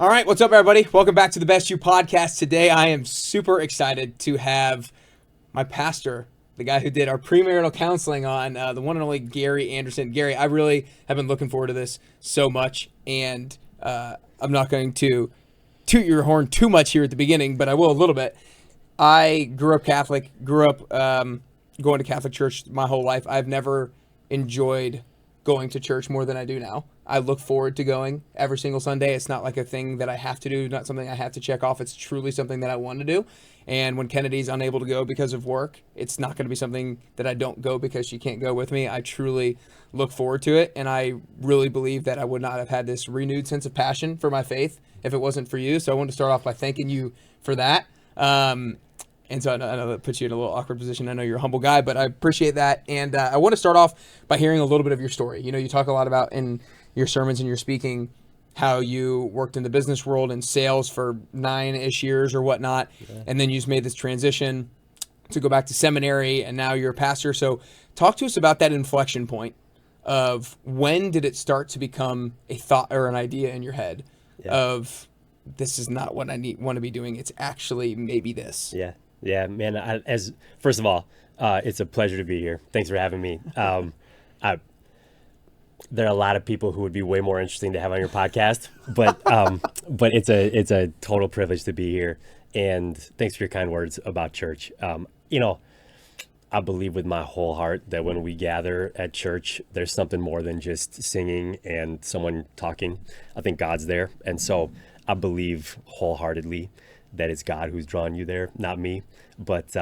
All right, what's up, everybody? Welcome back to the Best You podcast. Today, I am super excited to have my pastor, the guy who did our premarital counseling on, the one and only Gary Anderson. Gary, I really have been looking forward to this so much, and I'm not going to toot your horn too much here at the beginning, but I will a little bit. I grew up Catholic, going to Catholic church my whole life. I've never enjoyed going to church more than I do now. I look forward to going every single Sunday. It's not like a thing that I have to do, not something I have to check off. It's truly something that I want to do. And when Kennedy's unable to go because of work, it's not going to be something that I don't go because she can't go with me. I truly look forward to it. And I really believe that I would not have had this renewed sense of passion for my faith if it wasn't for you. So I want to start off by thanking you for that. And so I know that puts you in a little awkward position. I know you're a humble guy, but I appreciate that. And I want to start off by hearing a little bit of your story. You know, you talk a lot about in your sermons and your speaking how you worked in the business world in sales for 9-ish years or whatnot. Yeah. And then you just made this transition to go back to seminary, and now you're a pastor. So talk to us about that inflection point of when did it start to become a thought or an idea in your head of this is not what I want to be doing. It's actually maybe this. Yeah, man. First of all, it's a pleasure to be here. Thanks for having me. There are a lot of people who would be way more interesting to have on your podcast, but it's a total privilege to be here. And thanks for your kind words about church. I believe with my whole heart that when we gather at church, there's something more than just singing and someone talking. I think God's there, and so I believe wholeheartedly that it's God who's drawn you there, not me. But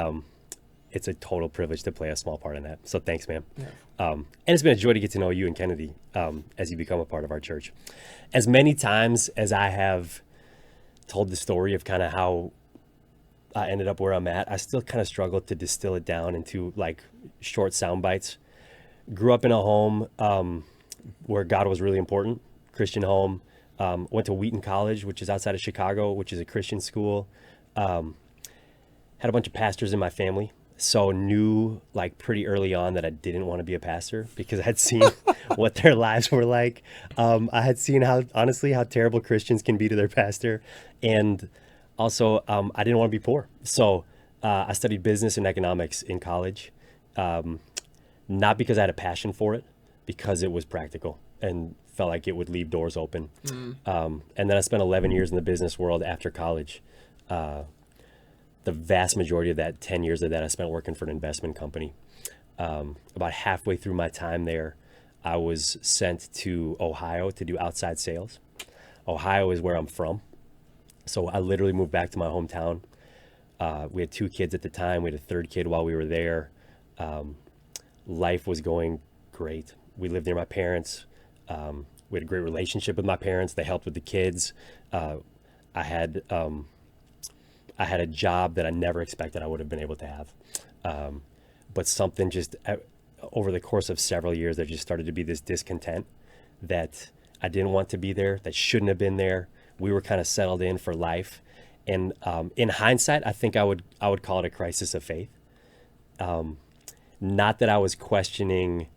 it's a total privilege to play a small part in that. So thanks, man. Yeah. And it's been a joy to get to know you and Kennedy as you become a part of our church. As many times as I have told the story of kind of how I ended up where I'm at, I still kind of struggle to distill it down into like short sound bites. Grew up in a home where God was really important, Christian home. Went to Wheaton College, which is outside of Chicago, which is a Christian school. Had a bunch of pastors in my family. So knew like pretty early on that I didn't want to be a pastor because I had seen what their lives were like. I had seen how terrible Christians can be to their pastor. And also I didn't want to be poor. So I studied business and economics in college. Not because I had a passion for it, because it was practical and felt like it would leave doors open. And then I spent 11 years in the business world after college. The vast majority of that, 10 years of that, I spent working for an investment company. About halfway through my time there, I was sent to Ohio to do outside sales. Ohio is where I'm from. So I literally moved back to my hometown. We had 2 kids at the time. We had a 3rd kid while we were there. Life was going great. We lived near my parents. We had a great relationship with my parents. They helped with the kids. I had a job that I never expected I would have been able to have. But something just over the course of several years, there just started to be this discontent that I didn't want to be there, that shouldn't have been there. We were kind of settled in for life. And in hindsight, I think I would call it a crisis of faith. Not that I was questioning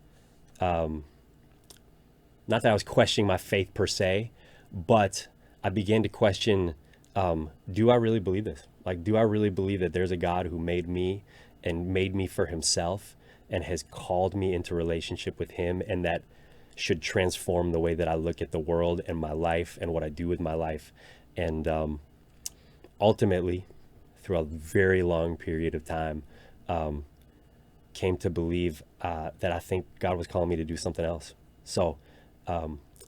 my faith per se, but I began to question, do I really believe this? Like, do I really believe that there's a God who made me and made me for himself and has called me into relationship with him, and that should transform the way that I look at the world and my life and what I do with my life? And ultimately, through a very long period of time, came to believe that I think God was calling me to do something else. So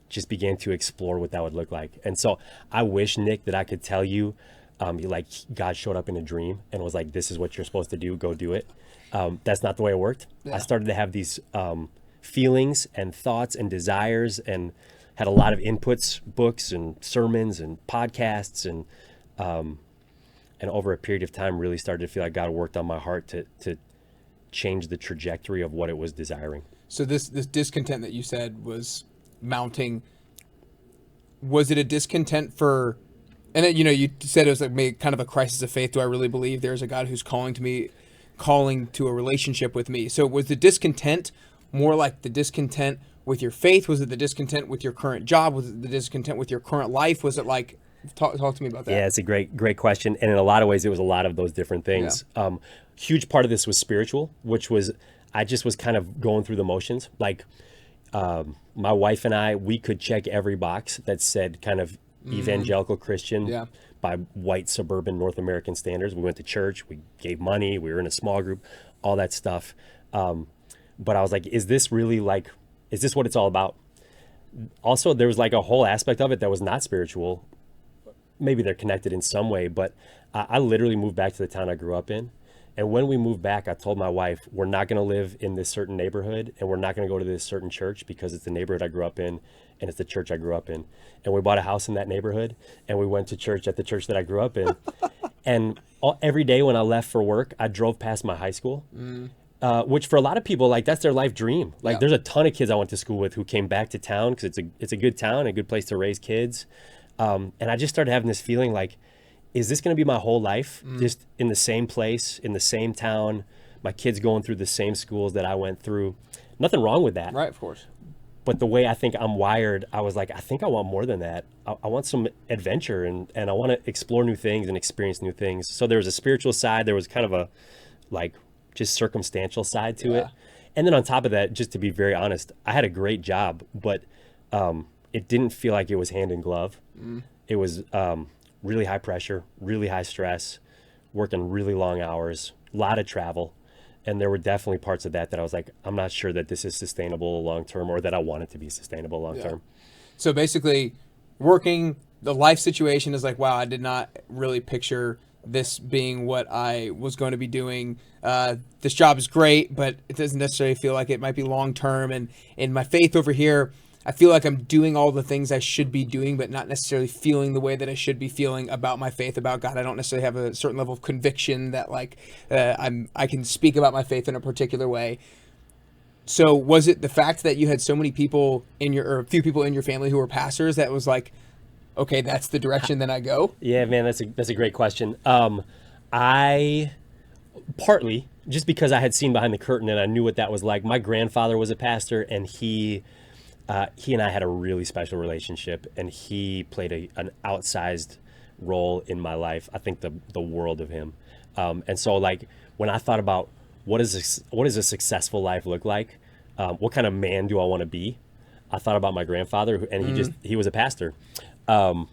just began to explore what that would look like. And so I wish, Nick, that I could tell you, like God showed up in a dream and was like, this is what you're supposed to do, go do it. That's not the way it worked. Yeah. I started to have these feelings and thoughts and desires, and had a lot of inputs, books and sermons and podcasts, and over a period of time really started to feel like God worked on my heart to change the trajectory of what it was desiring. So this discontent that you said was mounting, was it a discontent for, and then, you said it was like kind of a crisis of faith. Do I really believe there's a God who's calling to a relationship with me? So was the discontent more like the discontent with your faith? Was it the discontent with your current job? Was it the discontent with your current life? Was it like Talk to me about that. Yeah, it's a great question. And in a lot of ways, it was a lot of those different things. Huge part of this was spiritual, which was, I just was kind of going through the motions. Like, my wife and I, we could check every box that said kind of evangelical Christian by white suburban North American standards. We went to church, we gave money, we were in a small group, all that stuff. But I was like, is this really like, is this what it's all about? Also, there was like a whole aspect of it that was not spiritual. Maybe they're connected in some way, but I literally moved back to the town I grew up in. And when we moved back, I told my wife, we're not going to live in this certain neighborhood, and we're not going to go to this certain church because it's the neighborhood I grew up in and it's the church I grew up in. And we bought a house in that neighborhood, and we went to church at the church that I grew up in. And every day when I left for work, I drove past my high school, which for a lot of people, like, that's their life dream. Like, there's a ton of kids I went to school with who came back to town because it's a good town, a good place to raise kids. And I just started having this feeling like, is this going to be my whole life? Just in the same place, in the same town, my kids going through the same schools that I went through. Nothing wrong with that. Right, of course. But the way I think I'm wired, I was like, I think I want more than that. I want some adventure, and I want to explore new things and experience new things. So there was a spiritual side. There was kind of a, like, just circumstantial side to it. And then on top of that, just to be very honest, I had a great job, but it didn't feel like it was hand in glove. It was really high pressure, really high stress, working really long hours, a lot of travel. And there were definitely parts of that I was like, I'm not sure that this is sustainable long term, or that I want it to be sustainable long term. So basically, working, the life situation is like, wow, I did not really picture this being what I was going to be doing. This job is great, but it doesn't necessarily feel like it might be long term. And in my faith over here, I feel like I'm doing all the things I should be doing, but not necessarily feeling the way that I should be feeling about my faith, about God. I don't necessarily have a certain level of conviction that, like, I can speak about my faith in a particular way. So was it the fact that you had so many people or a few people in your family who were pastors that was like, okay, that's the direction that I go? Yeah, man, that's a great question. I partly just because I had seen behind the curtain and I knew what that was like. My grandfather was a pastor, and he and I had a really special relationship, and he played an outsized role in my life. I think the world of him. And so, like, when I thought about what does a successful life look like, what kind of man do I want to be, I thought about my grandfather, and he was a pastor. I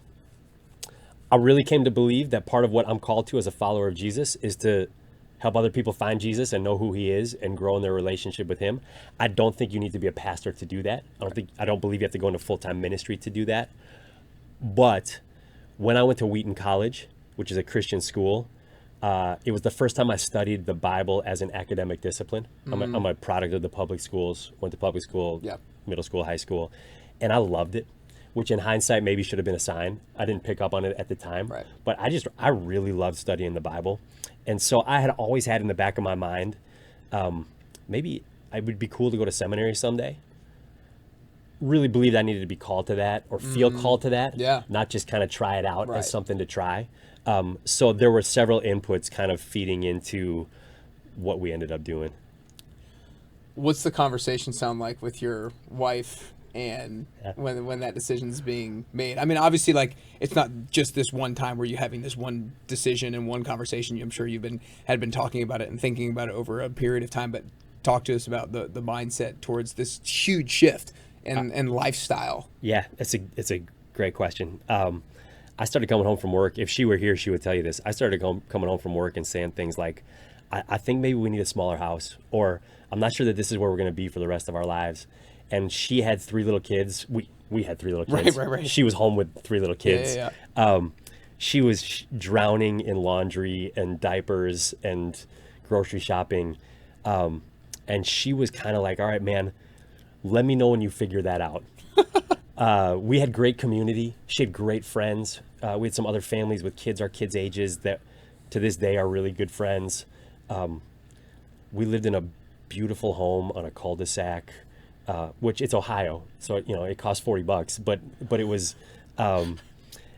really came to believe that part of what I'm called to as a follower of Jesus is to help other people find Jesus and know who he is and grow in their relationship with him. I don't think you need to be a pastor to do that. I don't believe you have to go into full-time ministry to do that. But when I went to Wheaton College, which is a Christian school, it was the first time I studied the Bible as an academic discipline. I'm a product of the public schools, went to public school, middle school, high school, and I loved it, which in hindsight maybe should have been a sign. I didn't pick up on it at the time, but I really loved studying the Bible. And so I had always had in the back of my mind, maybe I would be cool to go to seminary someday. Really believed I needed to be called to that, or feel called to that, not just kind of try it out as something to try. So there were several inputs kind of feeding into what we ended up doing. What's the conversation sound like with your wife and when that decision's being made? I mean, obviously, like, it's not just this one time where you're having this one decision and one conversation. I'm sure had been talking about it and thinking about it over a period of time, but talk to us about the mindset towards this huge shift and lifestyle. Yeah, it's a great question. I started coming home from work. If she were here, she would tell you this. I started coming home from work and saying things like, I think maybe we need a smaller house, or I'm not sure that this is where we're going to be for the rest of our lives. And she had 3 little kids. We had 3 little kids. Right. She was home with 3 little kids. Yeah. She was drowning in laundry and diapers and grocery shopping. And she was kind of like, all right, man, let me know when you figure that out. We had great community. She had great friends. We had some other families with kids our kids' ages that to this day are really good friends. We lived in a beautiful home on a cul-de-sac. Which it's Ohio, so it cost $40, but it was,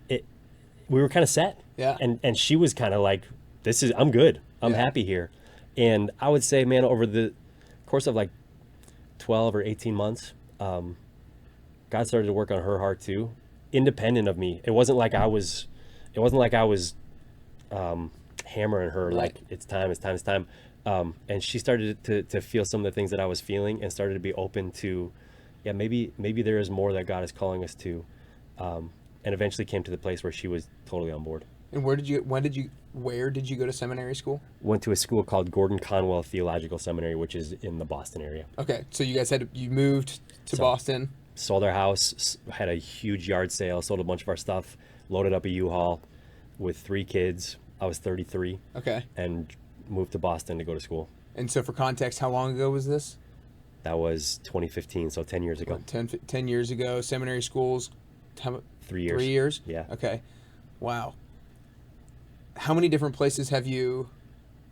we were kind of set, and she was kind of like, I'm good, I'm happy here, and I would say, man, over the course of like 12 or 18 months, God started to work on her heart too, independent of me. It wasn't like I was hammering her like it's time. And she started to feel some of the things that I was feeling and started to be open to, yeah, maybe there is more that God is calling us to, and eventually came to the place where she was totally on board. And where did you go to seminary school? Went to a school called Gordon Conwell Theological Seminary, which is in the Boston area. Okay, so you moved to Boston. Sold our house, had a huge yard sale, sold a bunch of our stuff, loaded up a U-Haul with 3 kids. I was 33. Okay. And moved to Boston to go to school. And so for context, how long ago was this? That was 2015, so 10 years ago. 10 years ago, seminary schools, 3 years. 3 years? Yeah. Okay. Wow. How many different places have you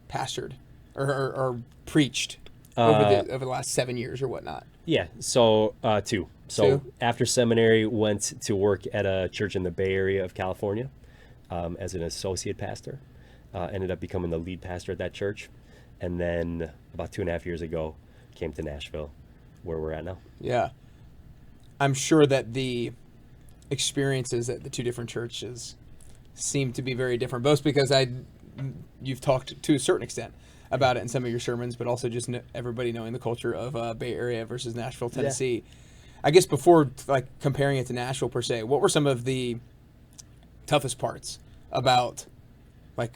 pastored or preached over the last 7 years or whatnot? Yeah, so 2. So 2? After seminary, went to work at a church in the Bay Area of California as an associate pastor. Ended up becoming the lead pastor at that church. And then about 2.5 years ago, came to Nashville, where we're at now. Yeah. I'm sure that the experiences at the 2 different churches seem to be very different, both because you've talked to a certain extent about it in some of your sermons, but also just everybody knowing the culture of Bay Area versus Nashville, Tennessee. Yeah. I guess before comparing it to Nashville per se, what were some of the toughest parts about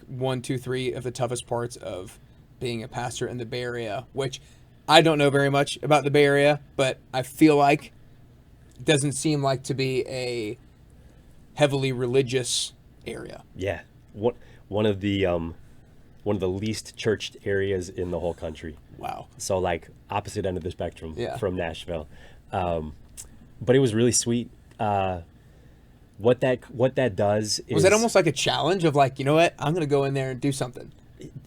1, 2, 3 of the toughest parts of being a pastor in the Bay Area, which I don't know very much about the Bay Area, but I feel like it doesn't seem like to be a heavily religious area. Yeah. One of the least churched areas in the whole country. Wow. So opposite end of the spectrum from Nashville. But it was really sweet. What that does is... Was that almost like a challenge of you know what, I'm going to go in there and do something?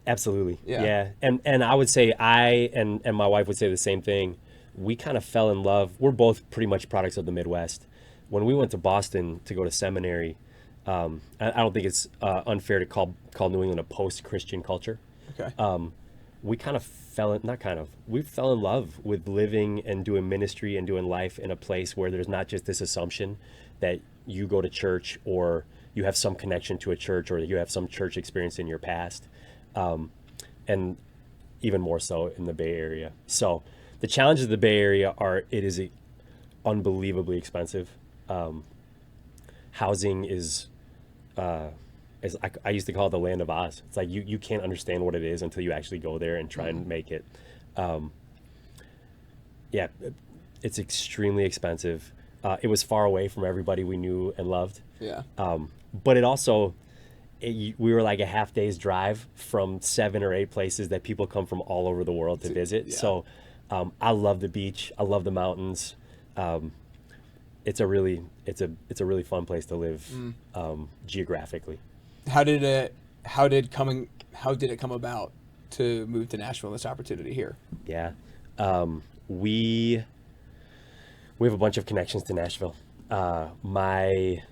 Absolutely. Yeah. And I would say and my wife would say the same thing. We kind of fell in love. We're both pretty much products of the Midwest. When we went to Boston to go to seminary, I don't think it's unfair to call New England a post-Christian culture. Okay. We kind of we fell in love with living and doing ministry and doing life in a place where there's not just this assumption that you go to church or you have some connection to a church or you have some church experience in your past, and even more so in the Bay Area. So the challenges of the Bay Area it is unbelievably expensive. Housing is I used to call it the land of Oz. It's you can't understand what it is until you actually go there and try and make it. It's extremely expensive. It was far away from everybody we knew and loved. Yeah. But it also, we were a half day's drive from 7 or 8 places that people come from all over the world to visit. Yeah. So I love the beach. I love the mountains. It's a really fun place to live geographically. How did it come about to move to Nashville, this opportunity here? Yeah. We have a bunch of connections to Nashville. My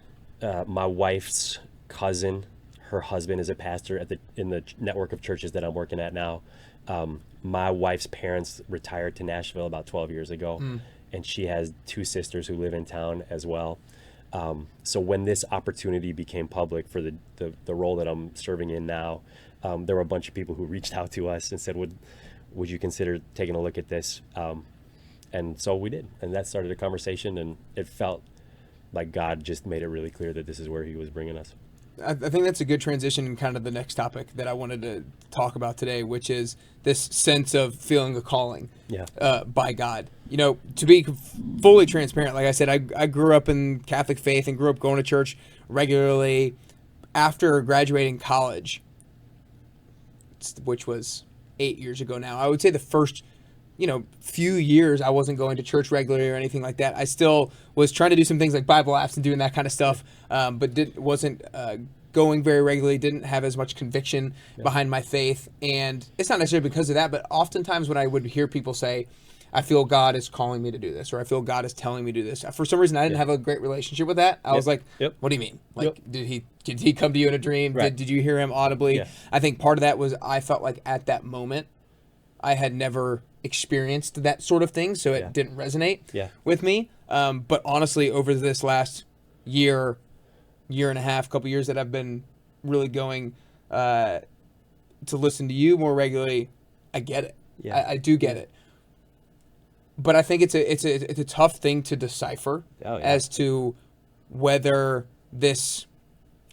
wife's cousin, her husband is a pastor in the network of churches that I'm working at now. My wife's parents retired to Nashville about 12 years ago, and she has 2 sisters who live in town as well. So when this opportunity became public for the role that I'm serving in now, there were a bunch of people who reached out to us and said, would you consider taking a look at this? And so we did, and that started a conversation, and it felt like God just made it really clear that this is where he was bringing us. I think that's a good transition in kind of the next topic that I wanted to talk about today, which is this sense of feeling a calling by God. To be fully transparent, like I said, I grew up in Catholic faith and grew up going to church regularly. After graduating college, which was 8 years ago now, I would say the first few years I wasn't going to church regularly or anything like that. I still was trying to do some things like Bible apps and doing that kind of stuff, but wasn't going very regularly, didn't have as much conviction behind my faith. And it's not necessarily because of that, but oftentimes when I would hear people say, I feel God is calling me to do this, or I feel God is telling me to do this, for some reason I didn't have a great relationship with that. I was like, what do you mean? Did he come to you in a dream? Right. Did you hear him audibly? Yeah. I think part of that was I felt like at that moment I had never experienced that sort of thing, so it didn't resonate with me. But honestly, over this last year and a half, couple years that I've been really going to listen to you more regularly, I get it. Yeah. I do get it. But I think it's a tough thing to decipher as to whether this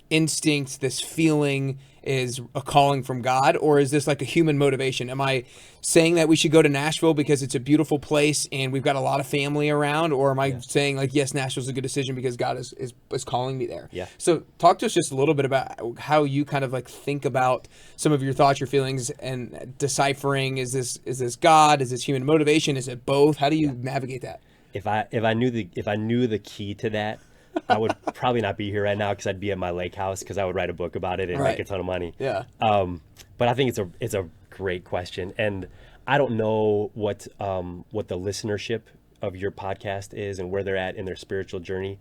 instinct, this feeling is a calling from God, or is this like a human motivation? Am I saying that we should go to Nashville because it's a beautiful place and we've got a lot of family around, or am I saying like, yes, Nashville's a good decision because God is calling me there? Yeah. So talk to us just a little bit about how you kind of like think about some of your thoughts, your feelings, and deciphering, is this God? Is this human motivation? Is it both? How do you navigate that? If I knew the key to that, I would probably not be here right now, because I'd be at my lake house, because I would write a book about it and make a ton of money. Yeah. But I think it's a great question, and I don't know what the listenership of your podcast is and where they're at in their spiritual journey.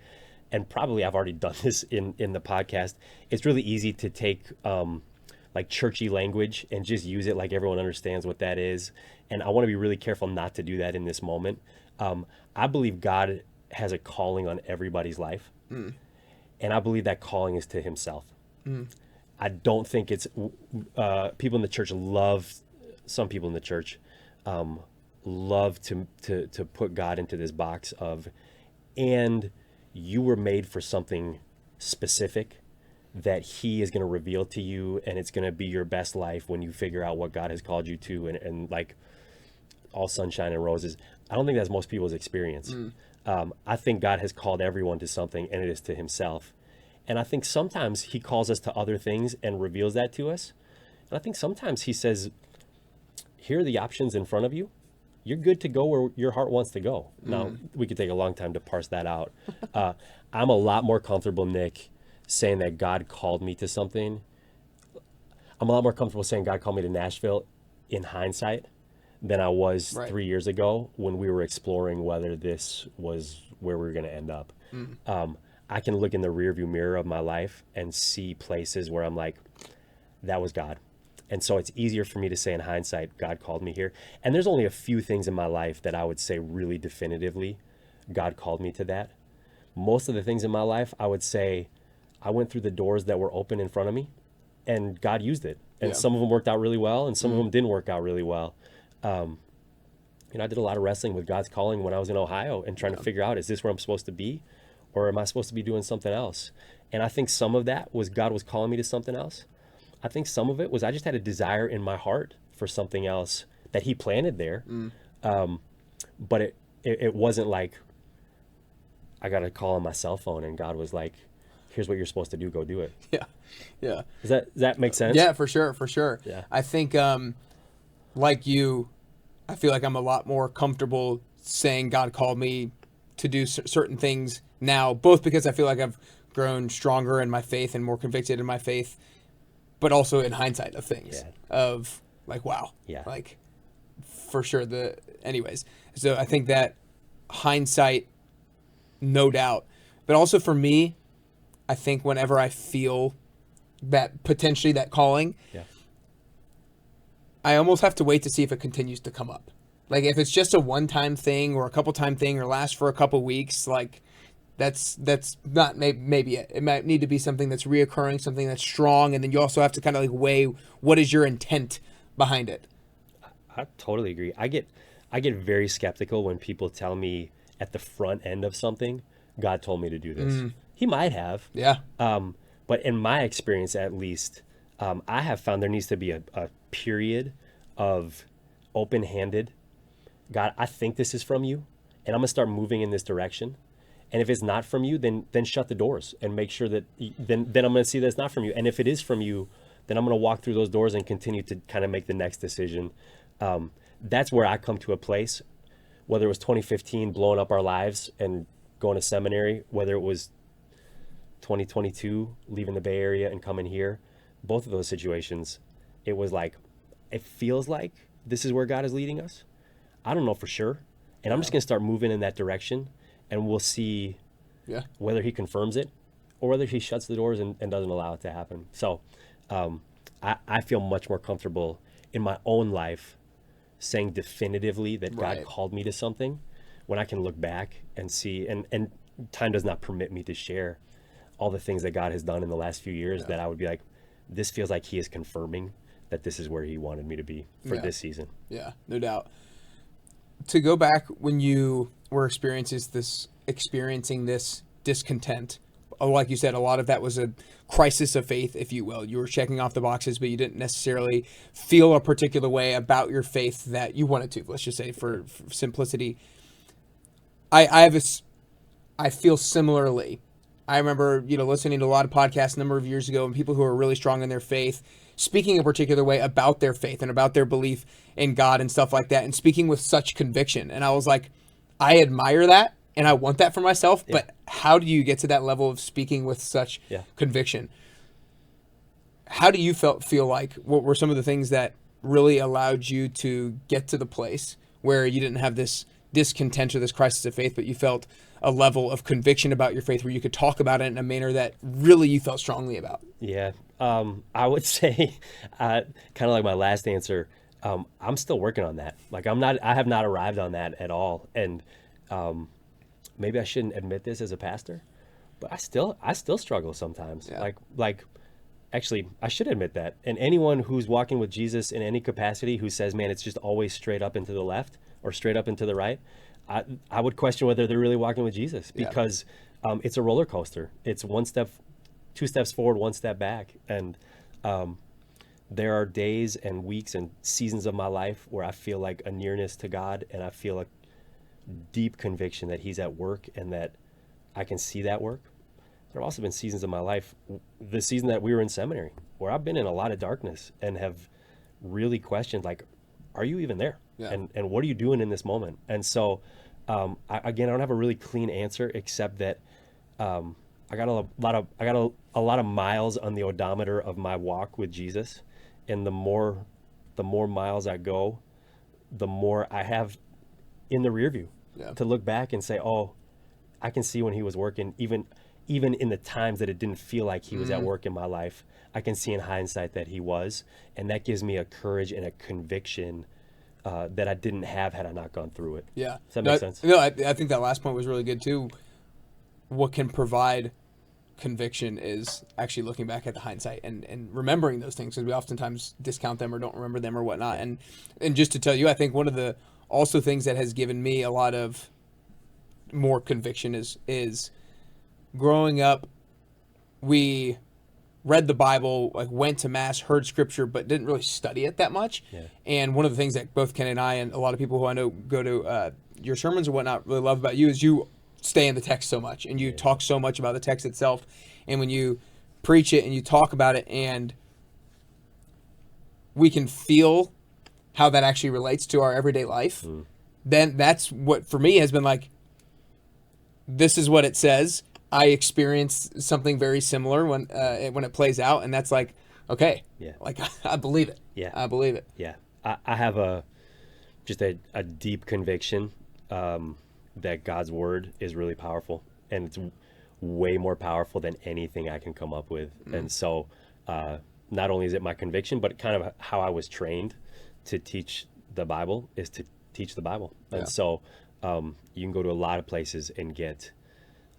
And probably I've already done this in the podcast. It's really easy to take like churchy language and just use it like everyone understands what that is. And I want to be really careful not to do that in this moment. I believe God has a calling on everybody's life. And I believe that calling is to himself. I don't think it's people in the church some people in the church love to put God into this box of, and you were made for something specific that he is going to reveal to you, and it's going to be your best life when you figure out what God has called you to, and like all sunshine and roses. I don't think that's most people's experience. I think God has called everyone to something, and it is to himself. And I think sometimes he calls us to other things and reveals that to us. And I think sometimes he says, here are the options in front of you. You're good to go where your heart wants to go. Now, we could take a long time to parse that out. I'm a lot more comfortable, Nick, saying that God called me to something. I'm a lot more comfortable saying God called me to Nashville in hindsight than I was 3 years ago when we were exploring whether this was where we were going to end up. I can look in the rearview mirror of my life and see places where I'm like, that was God. And so it's easier for me to say in hindsight, God called me here. And there's only a few things in my life that I would say really definitively, God called me to that. Most of the things in my life, I would say, I went through the doors that were open in front of me, and God used it. And some of them worked out really well, and some of them didn't work out really well. I did a lot of wrestling with God's calling when I was in Ohio and trying to figure out, is this where I'm supposed to be, or am I supposed to be doing something else? And I think some of that was God was calling me to something else. I think some of it was I just had a desire in my heart for something else that he planted there. But it wasn't like I got a call on my cell phone and God was like, here's what you're supposed to do, go do it. Yeah. Does that make sense? Yeah, for sure. Yeah. I think, like you, I feel like I'm a lot more comfortable saying God called me to do certain things now, both because I feel like I've grown stronger in my faith and more convicted in my faith, but also in hindsight of things of like, wow, like for sure. Anyways, so I think that hindsight, no doubt, but also for me, I think whenever I feel that potentially that calling, I almost have to wait to see if it continues to come up. Like if it's just a one-time thing or a couple-time thing or lasts for a couple weeks, like that's not maybe it. It might need to be something that's reoccurring, something that's strong, and then you also have to kind of like weigh what is your intent behind it. I totally agree. I get very skeptical when people tell me at the front end of something, God told me to do this. He might have. Yeah. But in my experience, at least, I have found there needs to be a period of open-handed, God, I think this is from you, and I'm going to start moving in this direction. And if it's not from you, then shut the doors and make sure that then I'm going to see that it's not from you. And if it is from you, then I'm going to walk through those doors and continue to kind of make the next decision. That's where I come to a place, whether it was 2015 blowing up our lives and going to seminary, whether it was 2022 leaving the Bay Area and coming here, both of those situations, it was like, it feels like this is where God is leading us. I don't know for sure. And I'm just going to start moving in that direction, and we'll see whether he confirms it or whether he shuts the doors and doesn't allow it to happen. So I feel much more comfortable in my own life saying definitively that God called me to something when I can look back and see. And time does not permit me to share all the things that God has done in the last few years, that I would be like, this feels like he is confirming that this is where he wanted me to be for this season. Yeah, no doubt. To go back when you were experiencing this discontent, like you said, a lot of that was a crisis of faith, if you will. You were checking off the boxes, but you didn't necessarily feel a particular way about your faith that you wanted to. Let's just say, for simplicity, I feel similarly. I remember, listening to a lot of podcasts a number of years ago, and people who are really strong in their faith speaking a particular way about their faith and about their belief in God and stuff like that, and speaking with such conviction. And I was like, I admire that and I want that for myself, but how do you get to that level of speaking with such conviction? How do you feel like, what were some of the things that really allowed you to get to the place where you didn't have this discontent or this crisis of faith, but you felt a level of conviction about your faith where you could talk about it in a manner that really you felt strongly about? Yeah. I would say, kind of like my last answer, I'm still working on that. Like I have not arrived on that at all. And, maybe I shouldn't admit this as a pastor, but I still struggle sometimes. Yeah. Like actually I should admit that. And anyone who's walking with Jesus in any capacity who says, man, it's just always straight up and to the left or straight up and to the right, I would question whether they're really walking with Jesus, because it's a roller coaster. It's 2 steps forward, 1 step back. And there are days and weeks and seasons of my life where I feel like a nearness to God, and I feel a deep conviction that he's at work and that I can see that work. There have also been seasons of my life, the season that we were in seminary, where I've been in a lot of darkness and have really questioned, like, are you even there? Yeah. And what are you doing in this moment? And so, I don't have a really clean answer, except that I got a lot of miles on the odometer of my walk with Jesus, and the more miles I go, the more I have in the rear view to look back and say, oh, I can see when he was working, even in the times that it didn't feel like he was at work in my life. I can see in hindsight that he was, and that gives me a courage and a conviction that I didn't have had I not gone through it. Yeah. Does that make sense? No, I think that last point was really good too. What can provide conviction is actually looking back at the hindsight and remembering those things, because we oftentimes discount them or don't remember them or whatnot. And just to tell you, I think one of the also things that has given me a lot of more conviction is growing up, we read the Bible, like went to mass, heard scripture, but didn't really study it that much. Yeah. And one of the things that both Ken and I and a lot of people who I know go to your sermons or whatnot really love about you is you stay in the text so much, and you talk so much about the text itself. And when you preach it and you talk about it, and we can feel how that actually relates to our everyday life, then that's what for me has been like, this is what it says. I experienced something very similar when it plays out, and that's like, okay, like I believe it. Yeah, I believe it. Yeah, I have a deep conviction that God's word is really powerful, and it's way more powerful than anything I can come up with. And so, not only is it my conviction, but kind of how I was trained to teach the Bible is to teach the Bible. And so, you can go to a lot of places and get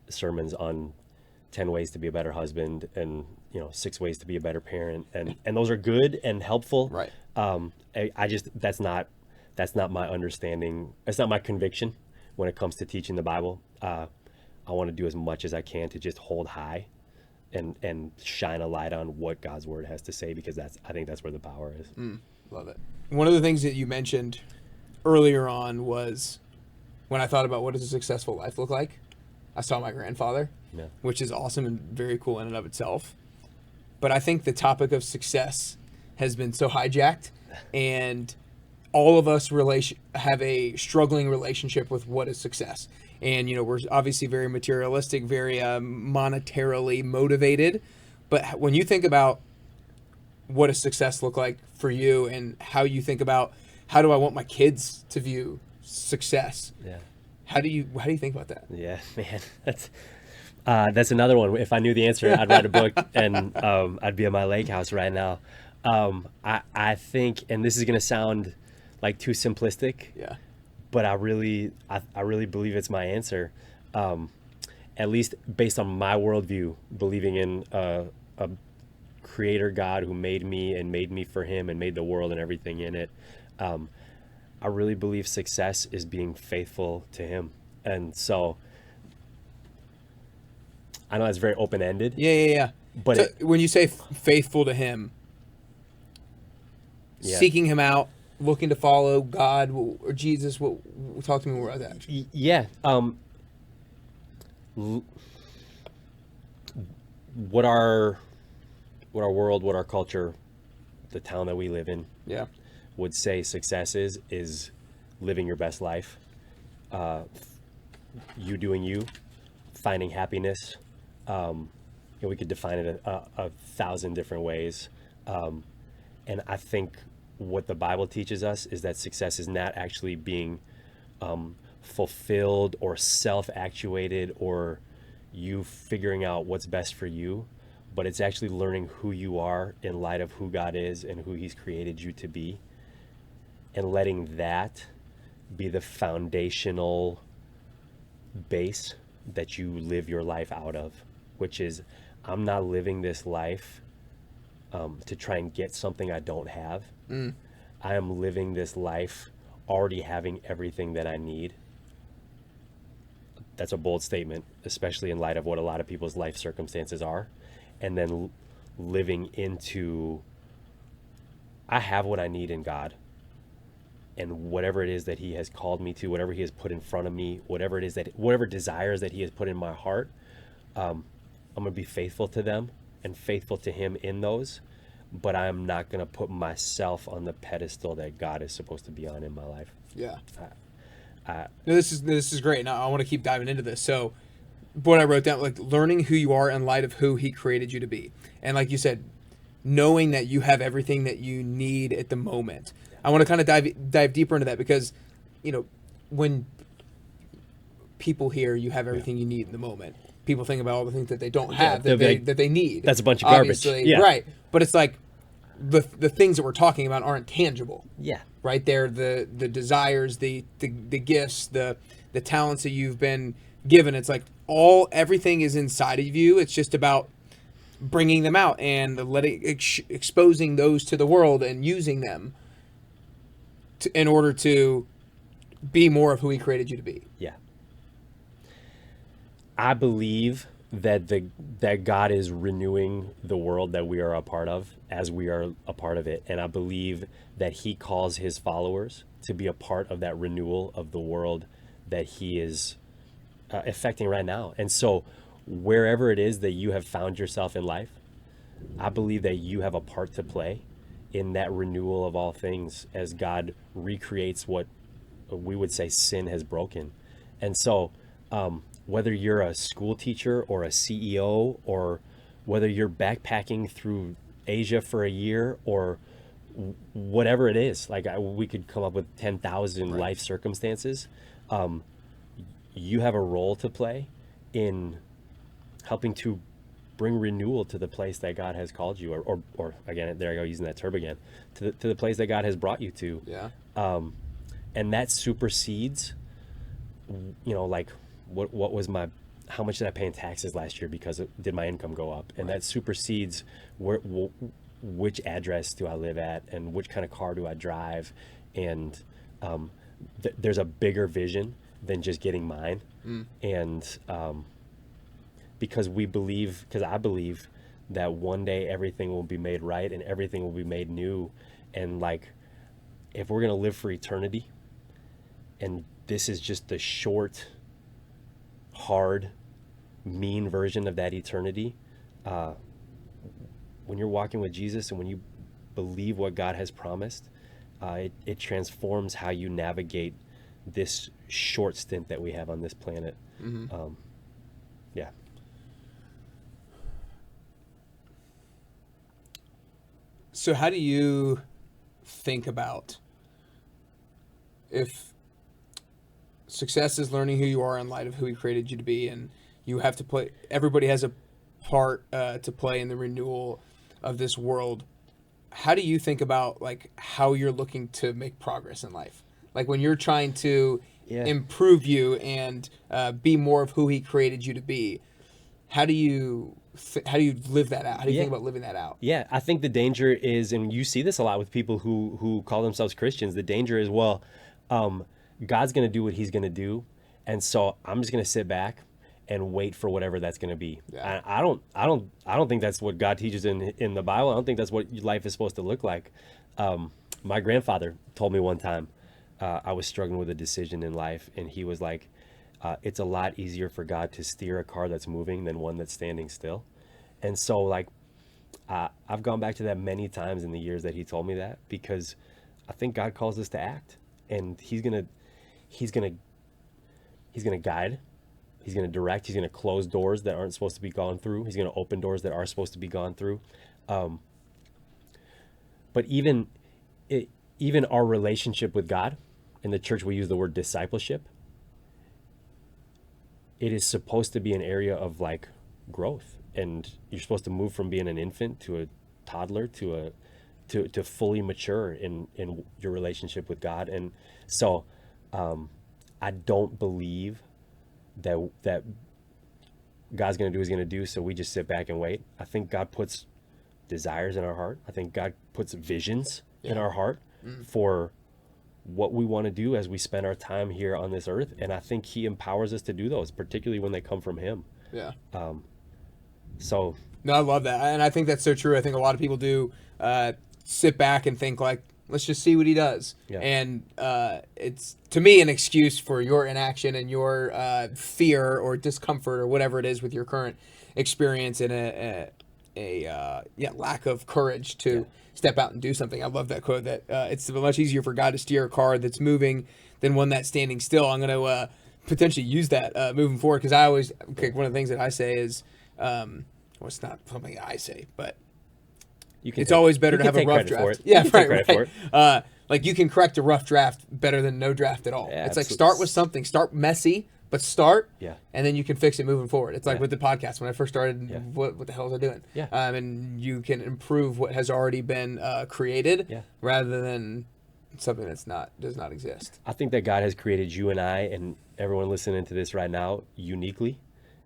sermons on 10 ways to be a better husband and 6 ways to be a better parent, and those are good and helpful, Right. I just that's not my understanding. It's not my conviction when it comes to teaching the Bible. I want to do as much as I can to just hold high and shine a light on what God's word has to say, because I think that's where the power is. Love it. One of the things that you mentioned earlier on was, when I thought about what does a successful life look like, I saw my grandfather, which is awesome and very cool in and of itself. But I think the topic of success has been so hijacked, and all of us have a struggling relationship with what is success. And, we're obviously very materialistic, very monetarily motivated. But when you think about what does success look like for you, and how you think about how do I want my kids to view success? Yeah. How do you think about that? Yeah, man, that's another one. If I knew the answer, I'd write a book, and I'd be at my lake house right now. I think, and this is going to sound like too simplistic, but I really believe it's my answer. And at least based on my worldview, believing in a creator God who made me and made me for him and made the world and everything in it, I really believe success is being faithful to him. And so I know that's very open-ended. Yeah. But so when you say faithful to him, seeking him out, looking to follow God or Jesus, talk to me more about that. Yeah. What our world, what our culture, the town that we live in, would say success is living your best life, you doing you, finding happiness. We could define it a 1,000 different ways. And I think what the Bible teaches us is that success is not actually being fulfilled or self-actuated or you figuring out what's best for you, but it's actually learning who you are in light of who God is and who he's created you to be, and letting that be the foundational base that you live your life out of, which is, I'm not living this life to try and get something I don't have. I am living this life already having everything that I need. That's a bold statement, especially in light of what a lot of people's life circumstances are. And then living into, I have what I need in God. And whatever it is that he has called me to, whatever he has put in front of me, whatever desires that he has put in my heart, I'm going to be faithful to them and faithful to him in those. But I'm not going to put myself on the pedestal that God is supposed to be on in my life. Yeah. No, this is great. Now I want to keep diving into this. So what I wrote down, like learning who you are in light of who he created you to be. And like you said, knowing that you have everything that you need at the moment. I want to kind of dive deeper into that because, when people hear you have everything you need in the moment, people think about all the things that they don't have that they need. That's a bunch of garbage. Yeah. Right. But it's like the things that we're talking about aren't tangible. Yeah. Right? They're the desires, the gifts, the talents that you've been given. It's like everything is inside of you. It's just about bringing them out and exposing those to the world and using them in order to be more of who he created you to be. Yeah. I believe that God is renewing the world that we are a part of as we are a part of it. And I believe that he calls his followers to be a part of that renewal of the world that he is affecting right now. And so wherever it is that you have found yourself in life, I believe that you have a part to play in that renewal of all things as God recreates what we would say sin has broken. And so whether you're a school teacher or a CEO, or whether you're backpacking through Asia for a year, or whatever it is, like we could come up with 10,000 life circumstances. You have a role to play in helping to bring renewal to the place that God has called you, or again, there I go using that term again, to the place that God has brought you to. Yeah. And that supersedes, like what was how much did I pay in taxes last year because did my income go up? And that supersedes which address do I live at and which kind of car do I drive. And there's a bigger vision than just getting mine. And because I believe that one day everything will be made right and everything will be made new. And like, if we're going to live for eternity, and this is just the short, hard, mean version of that eternity, when you're walking with Jesus and when you believe what God has promised, it transforms how you navigate this short stint that we have on this planet. Yeah. So how do you think about if success is learning who you are in light of who he created you to be, and you have to play, everybody has a part to play in the renewal of this world. How do you think about like how you're looking to make progress in life? Like when you're trying to improve you and be more of who he created you to be. How do you live that out? How do you think about living that out? Yeah, I think the danger is, and you see this a lot with people who call themselves Christians, the danger is, well, God's going to do what he's going to do, and so I'm just going to sit back and wait for whatever that's going to be. Yeah. I don't think that's what God teaches in the Bible. I don't think that's what life is supposed to look like. My grandfather told me one time, I was struggling with a decision in life, and he was like, it's a lot easier for God to steer a car that's moving than one that's standing still. And so like, I've gone back to that many times in the years that he told me that, because I think God calls us to act, and he's going to guide, he's going to direct, he's going to close doors that aren't supposed to be gone through. He's going to open doors that are supposed to be gone through. But even our relationship with God, in the church, we use the word discipleship. It is supposed to be an area of like growth, and you're supposed to move from being an infant to a toddler to fully mature in your relationship with God. And so I don't believe that God's going to do what he's going to do, so we just sit back and wait. I think God puts desires in our heart. I think God puts visions in our heart for what we want to do as we spend our time here on this earth. And I think he empowers us to do those, particularly when they come from him. Yeah. So. No, I love that. And I think that's so true. I think a lot of people do sit back and think like, let's just see what he does. Yeah. And it's, to me, an excuse for your inaction and your fear or discomfort or whatever it is with your current experience, and a lack of courage to step out and do something. I love that quote, that it's much easier for God to steer a car that's moving than one that's standing still. I'm going to potentially use that moving forward, because I always, one of the things that I say is, well, it's not something I say, but it's always better to have a rough draft. Yeah, right. Like, you can correct a rough draft better than no draft at all. It's like, start with something, start messy, but start, and then you can fix it moving forward. It's like with the podcast. When I first started, what the hell was I doing? And you can improve what has already been created rather than something does not exist. I think that God has created you and I and everyone listening to this right now uniquely,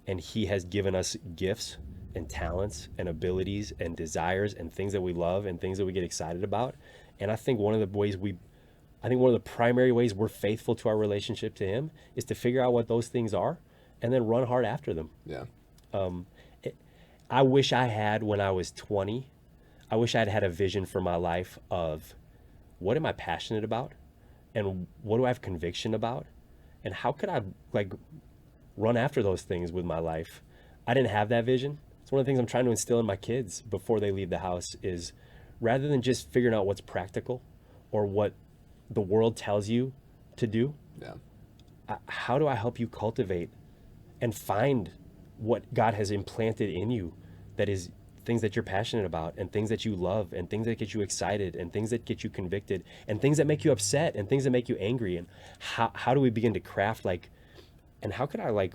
and he has given us gifts and talents and abilities and desires and things that we love and things that we get excited about. And I think one of the primary ways we're faithful to our relationship to him is to figure out what those things are and then run hard after them. Yeah. I wish I had, when I was 20, I wish I'd had a vision for my life of what am I passionate about and what do I have conviction about and how could I like run after those things with my life. I didn't have that vision. It's one of the things I'm trying to instill in my kids before they leave the house is, rather than just figuring out what's practical or what the world tells you to do, how do I help you cultivate and find what God has implanted in you that is things that you're passionate about and things that you love and things that get you excited and things that get you convicted and things that make you upset and things that make you angry, and how do we begin to craft and how could I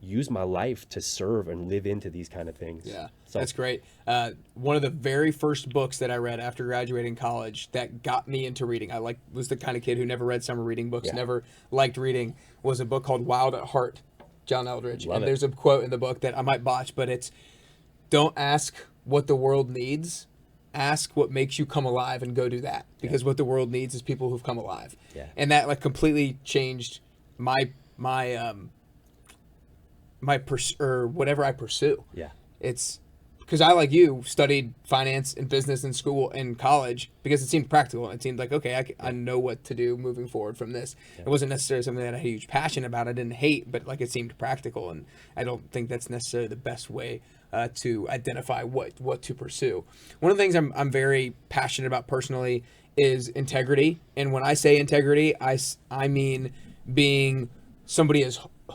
use my life to serve and live into these kind of things. Yeah, so that's great. One of the very first books that I read after graduating college that got me into reading, I was the kind of kid who never read summer reading books, never liked reading, was a book called Wild at Heart, John Eldredge. And there's a quote in the book that I might botch, but it's, don't ask what the world needs, ask what makes you come alive and go do that. Because what the world needs is people who've come alive. Yeah. And that completely changed my whatever I pursue. Yeah. It's because I, like you, studied finance and business in school and college because it seemed practical. It seemed like, okay, I know what to do moving forward from this. It wasn't necessarily something that I had a huge passion about. I didn't hate, but it seemed practical. And I don't think that's necessarily the best way to identify what to pursue. One of the things I'm very passionate about personally is integrity. And when I say integrity, I mean being somebody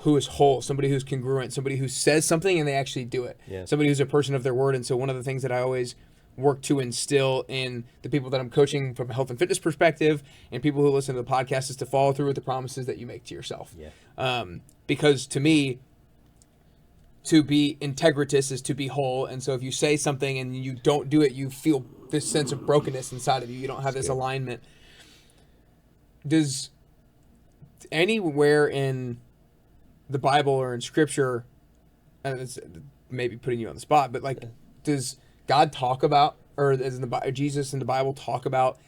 who is whole, somebody who's congruent, somebody who says something and they actually do it. Yeah. Somebody who's a person of their word. And so one of the things that I always work to instill in the people that I'm coaching from a health and fitness perspective and people who listen to the podcast is to follow through with the promises that you make to yourself. Yeah. Because to me, to be integritous is to be whole. And so if you say something and you don't do it, you feel this sense of brokenness inside of you. You don't have this alignment. anywhere in the Bible or in Scripture, and it's maybe putting you on the spot, but like, does God talk about, or does Jesus in the Bible talk about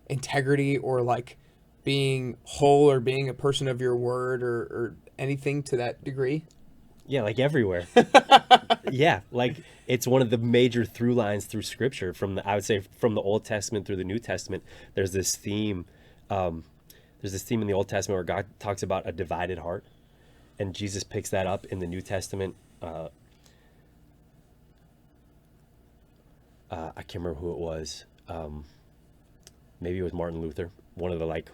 integrity or like being whole or being a person of your word or anything to that degree? Yeah, like everywhere. Yeah, like it's one of the major through lines through Scripture I would say from the Old Testament through the New Testament. There's this theme. There's this theme in the Old Testament where God talks about a divided heart, and Jesus picks that up in the New Testament. I can't remember who it was. Maybe it was Martin Luther, one of the like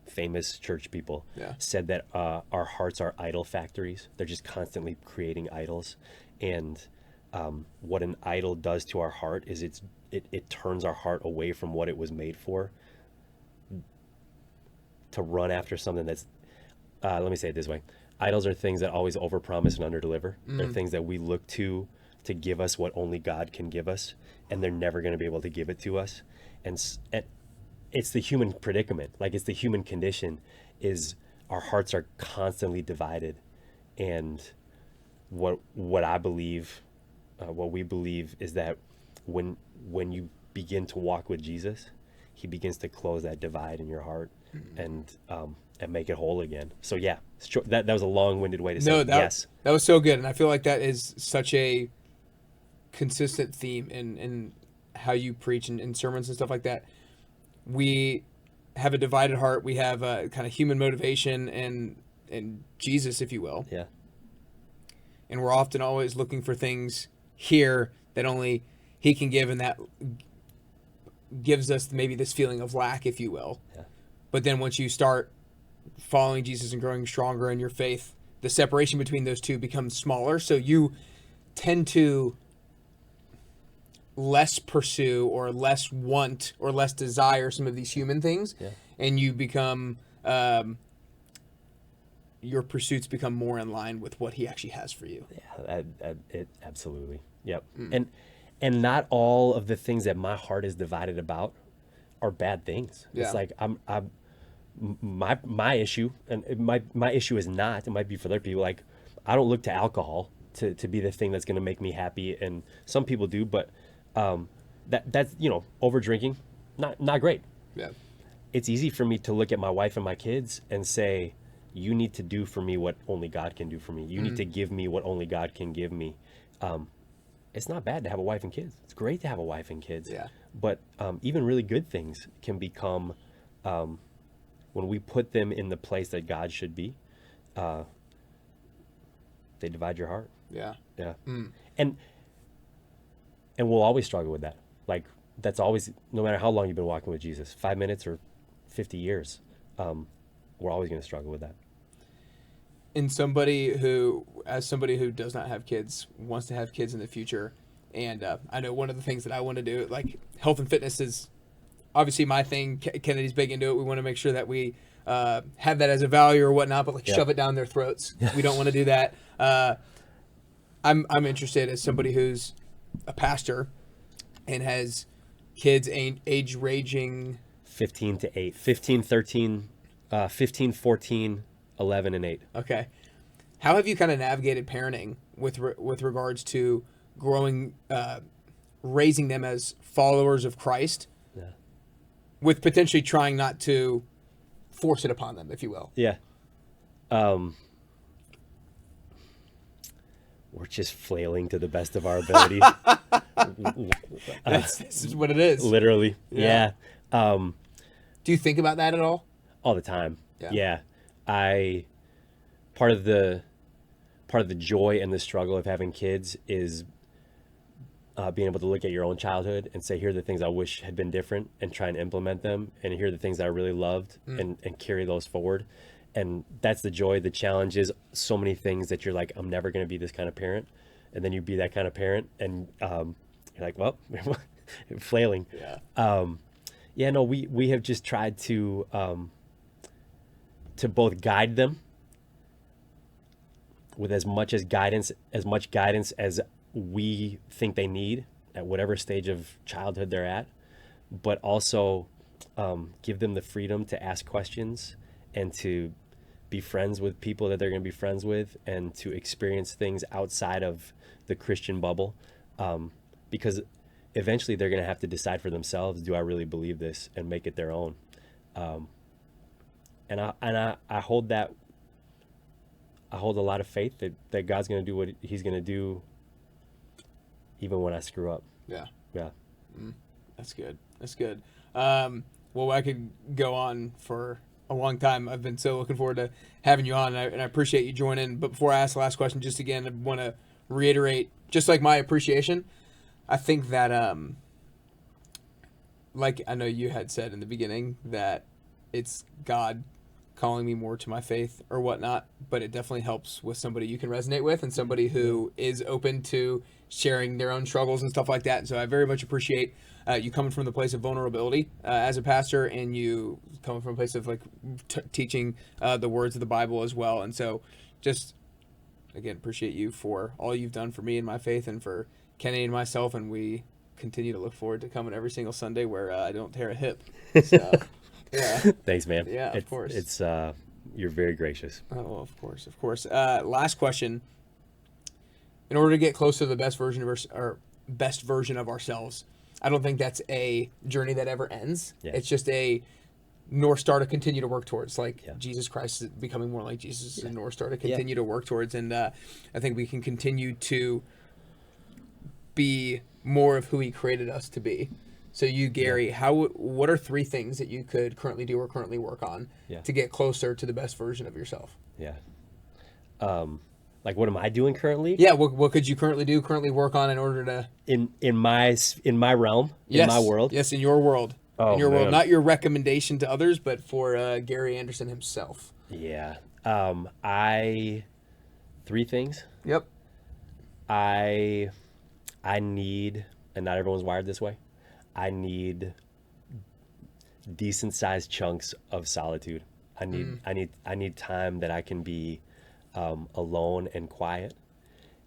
famous church people, said that our hearts are idol factories. They're just constantly creating idols, and what an idol does to our heart is it turns our heart away from what it was made for, to run after something that's let me say it this way. Idols are things that always overpromise and underdeliver. They're things that we look to give us what only God can give us, and they're never going to be able to give it to us. And it's the human predicament. Like, it's the human condition, is our hearts are constantly divided. And what I believe, what we believe is that when you begin to walk with Jesus, he begins to close that divide in your heart and make it whole again. So yeah, that was a long-winded way to say yes. That was so good. And I feel like that is such a consistent theme in how you preach in sermons and stuff like that. We have a divided heart. We have a kind of human motivation and Jesus, if you will. Yeah. And we're often always looking for things here that only he can give, and that gives us maybe this feeling of lack, if you will. Yeah. But then once you start following Jesus and growing stronger in your faith, the separation between those two becomes smaller. So you tend to less pursue or less want or less desire some of these human things. Yeah. And you become, your pursuits become more in line with what he actually has for you. Yeah, it absolutely. Yep. And not all of the things that my heart is divided about are bad things. Yeah. It's like my issue, and my issue is not, it might be for other people, like I don't look to alcohol to be the thing that's going to make me happy, and some people do, but that's, over drinking, not great. Yeah. It's easy for me to look at my wife and my kids and say, you need to do for me what only God can do for me. You need to give me what only God can give me. It's not bad to have a wife and kids. It's great to have a wife and kids. Yeah. But even really good things can become, when we put them in the place that God should be, they divide your heart. Yeah. Yeah. And we'll always struggle with that. Like, that's always, no matter how long you've been walking with Jesus, 5 minutes or 50 years, we're always going to struggle with that. And somebody who does not have kids, wants to have kids in the future, and I know one of the things that I want to do, like health and fitness is obviously my thing. Kennedy's big into it. We want to make sure that we have that as a value or whatnot, but shove it down their throats. We don't want to do that. I'm interested as somebody who's a pastor and has kids age ranging 15 to 8, 15, 13, 15, 14, 11, and 8. Okay. How have you kind of navigated parenting with regards to growing, raising them as followers of Christ, with potentially trying not to force it upon them, if you will? Yeah. We're just flailing to the best of our ability. This is what it is. Literally. Yeah. Do you think about that at all? All the time. Yeah. Part of the joy and the struggle of having kids is being able to look at your own childhood and say, here are the things I wish had been different, and try and implement them. And here are the things that I really loved, and carry those forward. And that's the joy. The challenge is so many things that you're like, I'm never going to be this kind of parent. And then you be that kind of parent, and you're like, well, flailing. Yeah. We have just tried to both guide them with as much guidance as we think they need at whatever stage of childhood they're at, but also give them the freedom to ask questions and to be friends with people that they're going to be friends with, and to experience things outside of the Christian bubble, because eventually they're going to have to decide for themselves, do I really believe this, and make it their own. And I hold a lot of faith that God's going to do what he's going to do even when I screw up. Yeah. Yeah. That's good. That's good. Well, I could go on for a long time. I've been so looking forward to having you on, and I appreciate you joining. But before I ask the last question, just again, I want to reiterate, just like my appreciation, I think that, like I know you had said in the beginning, that it's God calling me more to my faith or whatnot, but it definitely helps with somebody you can resonate with and somebody who is open to sharing their own struggles and stuff like that. And so I very much appreciate you coming from the place of vulnerability as a pastor, and you coming from a place of like teaching the words of the Bible as well. And so just, again, appreciate you for all you've done for me and my faith, and for Kenny and myself. And we continue to look forward to coming every single Sunday where I don't tear a hip. So, yeah. Thanks, man. Yeah, of course. It's you're very gracious. Oh, well, of course, of course. Last question. In order to get closer to the best version of ourselves, I don't think that's a journey that ever ends. Yeah. It's just a North Star to continue to work towards. Like Yeah. Jesus Christ is becoming more like Jesus is a North Star to Yeah. continue to work towards. And I think we can continue to be more of who he created us to be. So you, Gary, what are 3 things that you could currently do or currently work on to get closer to the best version of yourself? Yeah. Like, what am I doing currently? Yeah. What could you currently do, currently work on in order to in my realm, yes, in my world? Yes, in your world. Oh, in your world, man. not your recommendation to others, but for Gary Anderson himself. Yeah. 3 things. Yep. I need, and not everyone's wired this way, I need decent sized chunks of solitude. I need time that I can be alone and quiet,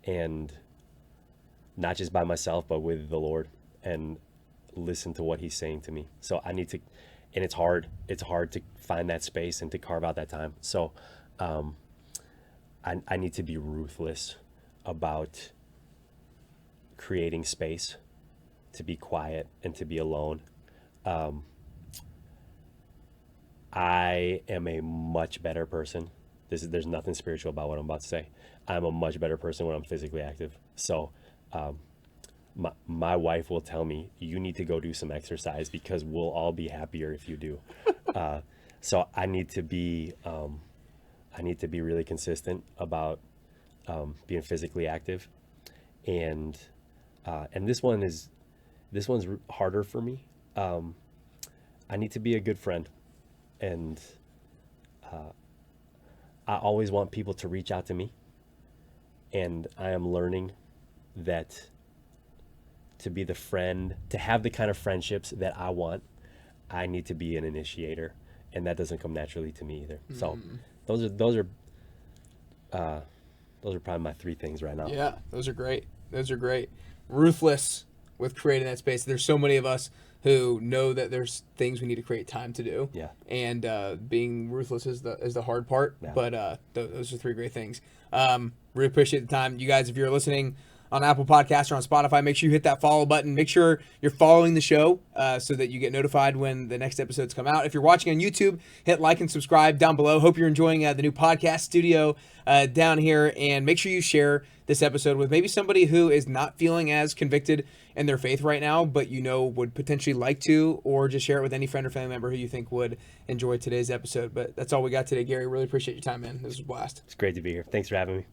and not just by myself, but with the Lord, and listen to what he's saying to me. So I need to, and it's hard to find that space and to carve out that time. So I need to be ruthless about creating space to be quiet and to be alone. I am a much better person. There's nothing spiritual about what I'm about to say. I'm a much better person when I'm physically active. So my wife will tell me, you need to go do some exercise because we'll all be happier if you do. So I need to be really consistent about being physically active, and this one's harder for me. I need to be a good friend, and I always want people to reach out to me, and I am learning that to be the friend, to have the kind of friendships that I want, I need to be an initiator, and that doesn't come naturally to me either. So those are probably my 3 things right now. Yeah, those are great. Those are great. Ruthless with creating that space. There's so many of us who know that there's things we need to create time to do. Yeah. And being ruthless is the hard part. Yeah. But those are 3 great things. Really appreciate the time. You guys, if you're listening on Apple Podcasts or on Spotify, make sure you hit that follow button. Make sure you're following the show so that you get notified when the next episodes come out. If you're watching on YouTube, hit like and subscribe down below. Hope you're enjoying the new podcast studio down here. And make sure you share this episode with maybe somebody who is not feeling as convicted in their faith right now, but would potentially like to, or just share it with any friend or family member who you think would enjoy today's episode. But that's all we got today, Gary. Really appreciate your time, man. This was a blast. It's great to be here. Thanks for having me.